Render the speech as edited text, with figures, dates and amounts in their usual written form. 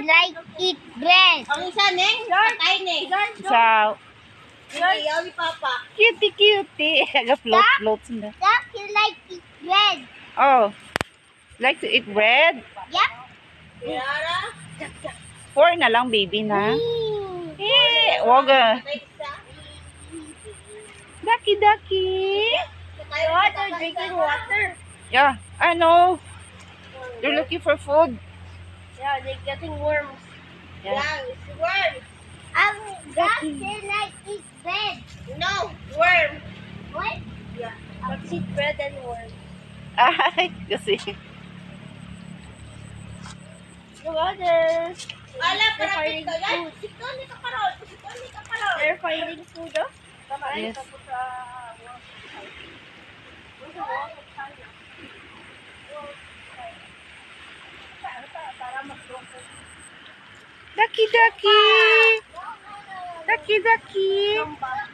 like eat bread. Ang isa, Neng. Patay, Neng. So, Ayaw ni Papa. cutie. Float. Duck, you like eat bread. Oh, like to eat bread? Yep. Yara. 4 na lang, baby na. Wag ah. Patay isa. Ducky. Water, drinking water. Yeah, I know. They're looking for food. Yeah, they're getting worms. Yeah. It's worms. Duck, they like eat bread. No, worm. What? Yeah. Let's eat bread and worm. Ay, kasi. The water. Ala, They're para finding pito. Yan, food. sikon ni kaparol. They're finding food, oh. Yes. Ducky.